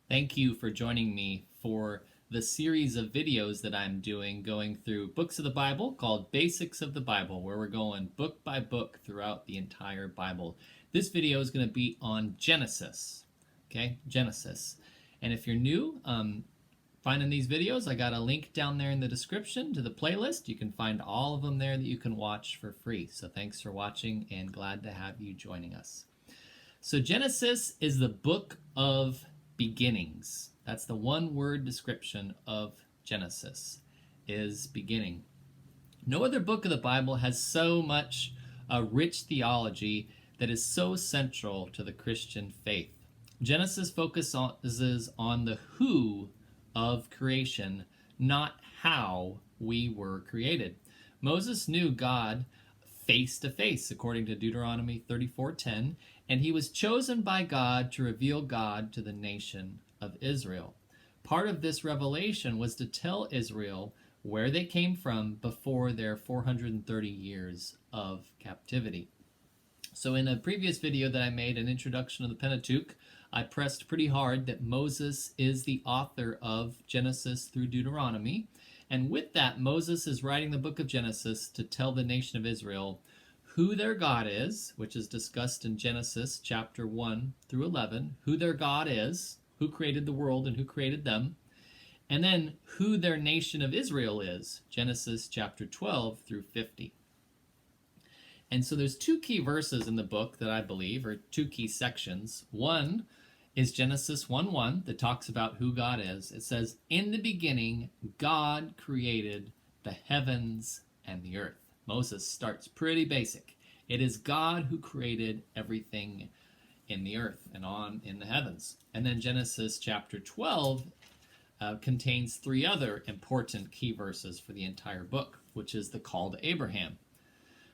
Thank you for joining me for the series of videos that I'm doing going through books of the Bible called Basics of the Bible, where we're going book by book throughout the entire Bible. This video is going to be on Genesis, okay? Genesis. And if you're new, finding these videos, I got a link down there in the description to the playlist. You can find all of them there that you can watch for free. So thanks for watching and glad to have you joining us. So Genesis is the book of beginnings. That's the one-word description of Genesis, is beginning. No other book of the Bible has so much rich theology that is so central to the Christian faith. Genesis focuses on the who of creation, not how we were created. Moses knew God face to face, according to Deuteronomy 34:10, and he was chosen by God to reveal God to the nation of Israel. Part of this revelation was to tell Israel where they came from before their 430 years of captivity. So in a previous video that I made, an introduction of the Pentateuch, I pressed pretty hard that Moses is the author of Genesis through Deuteronomy. And with that, Moses is writing the book of Genesis to tell the nation of Israel who their God is, which is discussed in Genesis chapter 1 through 11, who their God is, who created the world and who created them, and then who their nation of Israel is, Genesis chapter 12 through 50. And so there's two key verses in the book that I believe, or two key sections. One is Genesis 1:1 that talks about who God is. It says, "In the beginning, God created the heavens and the earth." Moses starts pretty basic. It is God who created everything in the earth and in the heavens. And then Genesis chapter 12 contains three other important key verses for the entire book, which is the call to Abraham,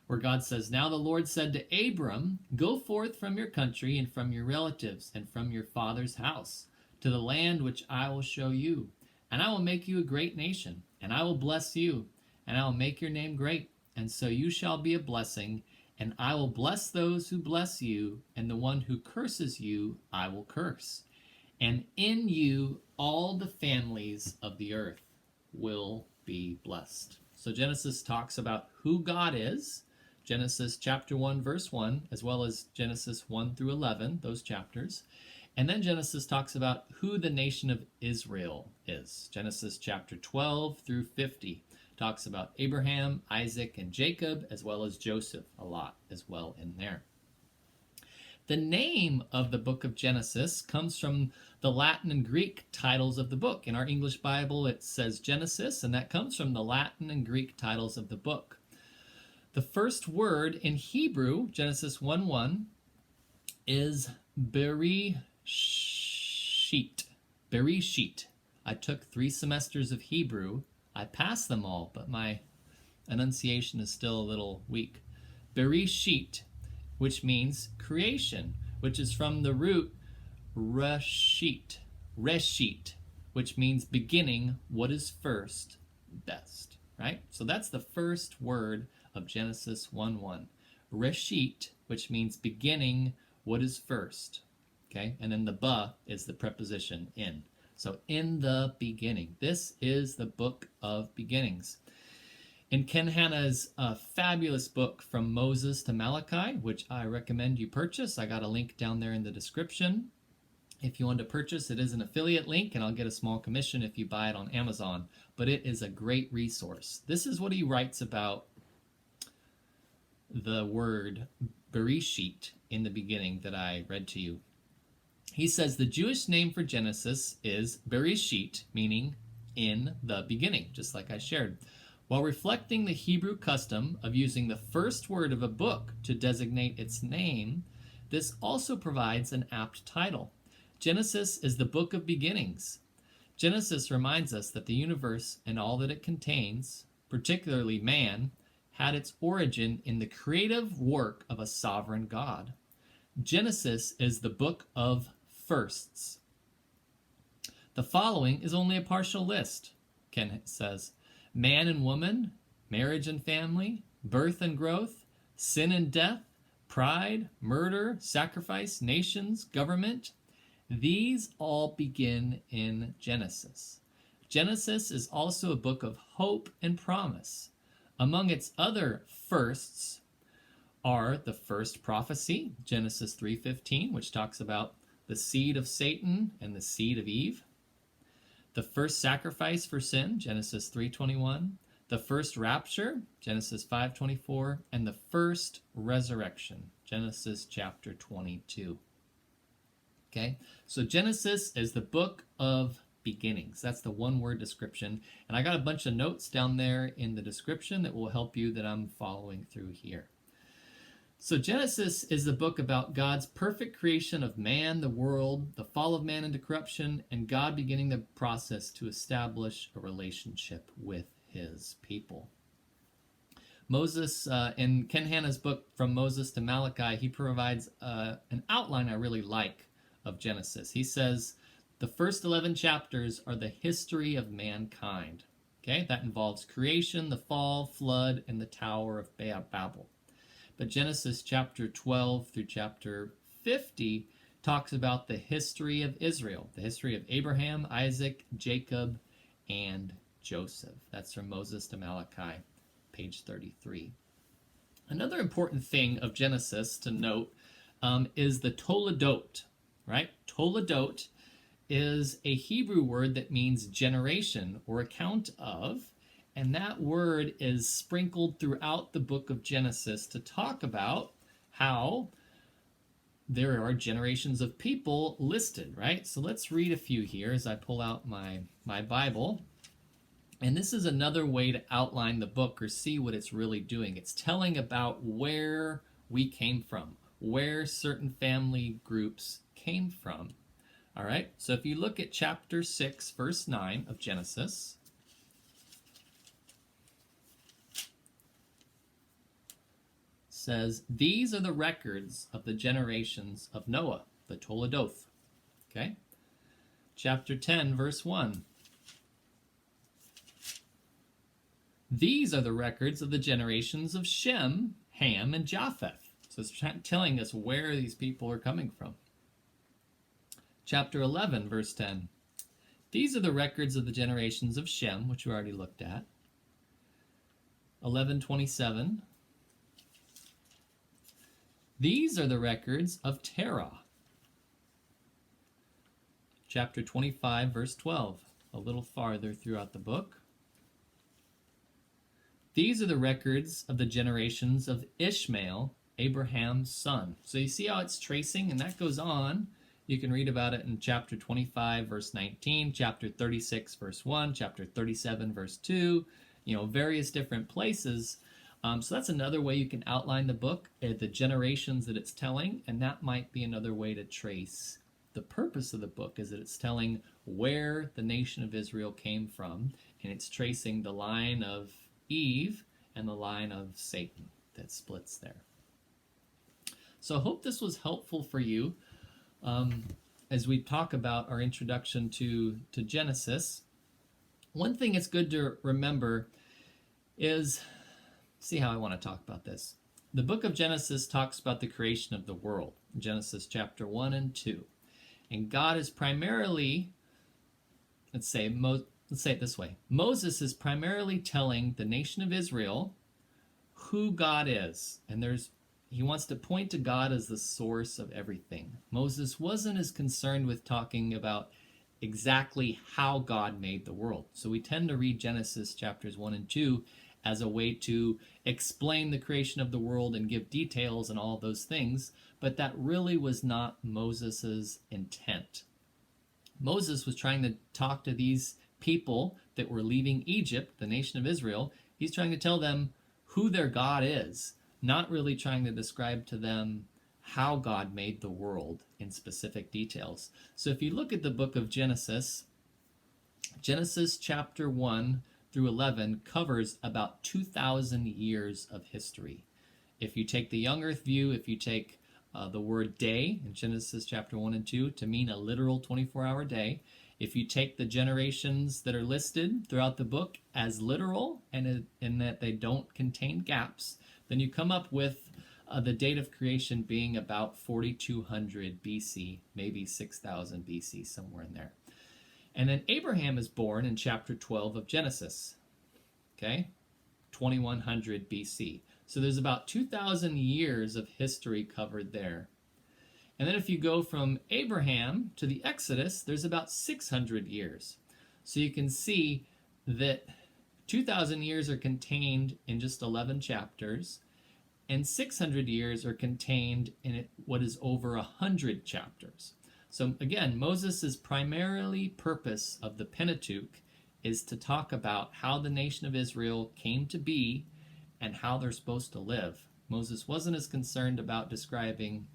where God says, "Now the Lord said to Abram, go forth from your country and from your relatives and from your father's house to the land which I will show you. And I will make you a great nation, and I will bless you, and I will make your name great. And so you shall be a blessing, and I will bless those who bless you, and the one who curses you I will curse. And in you all the families of the earth will be blessed." So Genesis talks about who God is, Genesis chapter 1, verse 1, as well as Genesis 1 through 11, those chapters. And then Genesis talks about who the nation of Israel is. Genesis chapter 12 through 50 talks about Abraham, Isaac, and Jacob, as well as Joseph a lot as well in there. The name of the book of Genesis comes from the Latin and Greek titles of the book. In our English Bible, it says Genesis, and that comes from the Latin and Greek titles of the book. The first word in Hebrew, Genesis 1:1, is Bereshit. Bereshit. I took 3 semesters of Hebrew. I passed them all, but my enunciation is still a little weak. Bereshit, which means creation, which is from the root reshit, which means beginning, what is first, best, right? So that's the first word of Genesis 1:1. Reshit, which means beginning, what is first, okay? And then the ba is the preposition in. So in the beginning. This is the book of beginnings. In Ken Hanna's fabulous book From Moses to Malachi, which I recommend you purchase, I got a link down there in the description. If you want to purchase, it is an affiliate link, and I'll get a small commission if you buy it on Amazon. But it is a great resource. This is what he writes about the word Bereshit in the beginning that I read to you. He says the Jewish name for Genesis is Bereshit, meaning in the beginning, just like I shared. While reflecting the Hebrew custom of using the first word of a book to designate its name, this also provides an apt title. Genesis is the book of beginnings. Genesis reminds us that the universe and all that it contains, particularly man, had its origin in the creative work of a sovereign God. Genesis is the book of firsts. The following is only a partial list, Ken says. Man and woman, marriage and family, birth and growth, sin and death, pride, murder, sacrifice, nations, government, These all begin in Genesis. Genesis is also a book of hope and promise. Among its other firsts are the first prophecy, Genesis 3:15, which talks about the seed of Satan and the seed of Eve. The first sacrifice for sin, Genesis 3:21. The first rapture, Genesis 5:24. And the first resurrection, Genesis chapter 22. Okay, so Genesis is the book of beginnings. That's the one-word description. And I got a bunch of notes down there in the description that will help you that I'm following through here. So Genesis is the book about God's perfect creation of man, the world, the fall of man into corruption, and God beginning the process to establish a relationship with his people. Moses, in Ken Hanna's book, From Moses to Malachi, he provides an outline I really like of Genesis. He says, the first 11 chapters are the history of mankind. Okay, that involves creation, the fall, flood, and the Tower of Babel. But Genesis chapter 12 through chapter 50 talks about the history of Israel, the history of Abraham, Isaac, Jacob, and Joseph. That's from Moses to Malachi, page 33. Another important thing of Genesis to note is the Toledot, right? Toledot is a Hebrew word that means generation or account of, and that word is sprinkled throughout the book of Genesis to talk about how there are generations of people listed, right? So let's read a few here as I pull out my Bible. And this is another way to outline the book or see what it's really doing. It's telling about where we came from, where certain family groups came from. All right, so if you look at chapter 6, verse 9 of Genesis, says, these are the records of the generations of Noah, the Toledot. Okay? Chapter 10, verse 1. These are the records of the generations of Shem, Ham, and Japheth. So it's telling us where these people are coming from. Chapter 11, verse 10. These are the records of the generations of Shem, which we already looked at. 11:27. These are the records of Terah. Chapter 25, verse 12, a little farther throughout the book. These are the records of the generations of Ishmael, Abraham's son. So you see how it's tracing, and that goes on. You can read about it in chapter 25, verse 19, chapter 36, verse 1, chapter 37, verse 2, various different places. So that's another way you can outline the book, the generations that it's telling, and that might be another way to trace the purpose of the book, is that it's telling where the nation of Israel came from, and it's tracing the line of Eve and the line of Satan that splits there. So I hope this was helpful for you as we talk about our introduction to Genesis. One thing it's good to remember is, see how I want to talk about this. The book of Genesis talks about the creation of the world, Genesis chapter 1 and 2. And God is primarily, let's say it this way. Moses is primarily telling the nation of Israel who God is. And he wants to point to God as the source of everything. Moses wasn't as concerned with talking about exactly how God made the world. So we tend to read Genesis chapters 1 and 2 as a way to explain the creation of the world and give details and all those things, but that really was not Moses's intent. Moses was trying to talk to these people that were leaving Egypt, the nation of Israel. He's trying to tell them who their God is, not really trying to describe to them how God made the world in specific details. So if you look at the book of Genesis, Genesis chapter 1 through 11 covers about 2,000 years of history. If you take the young earth view, if you take the word day in Genesis chapter 1 and 2 to mean a literal 24-hour day, if you take the generations that are listed throughout the book as literal and in that they don't contain gaps, then you come up with the date of creation being about 4200 BC, maybe 6000 BC, somewhere in there. And then Abraham is born in chapter 12 of Genesis, okay, 2100 BC. So there's about 2,000 years of history covered there. And then if you go from Abraham to the Exodus, there's about 600 years. So you can see that 2,000 years are contained in just 11 chapters, and 600 years are contained in what is over 100 chapters. So again, Moses' primarily purpose of the Pentateuch is to talk about how the nation of Israel came to be and how they're supposed to live. Moses wasn't as concerned about describing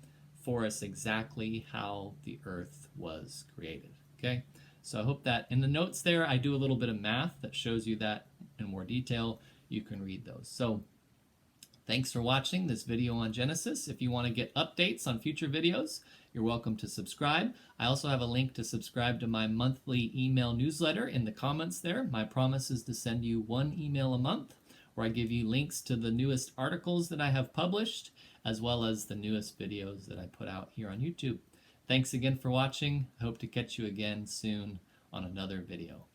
for us exactly how the earth was created. Okay, so I hope that in the notes there I do a little bit of math that shows you that in more detail. You can read those. So thanks for watching this video on Genesis. If you want to get updates on future videos, you're welcome to subscribe. I also have a link to subscribe to my monthly email newsletter in the comments there. My promise is to send you one email a month where I give you links to the newest articles that I have published, as well as the newest videos that I put out here on YouTube. Thanks again for watching. I hope to catch you again soon on another video.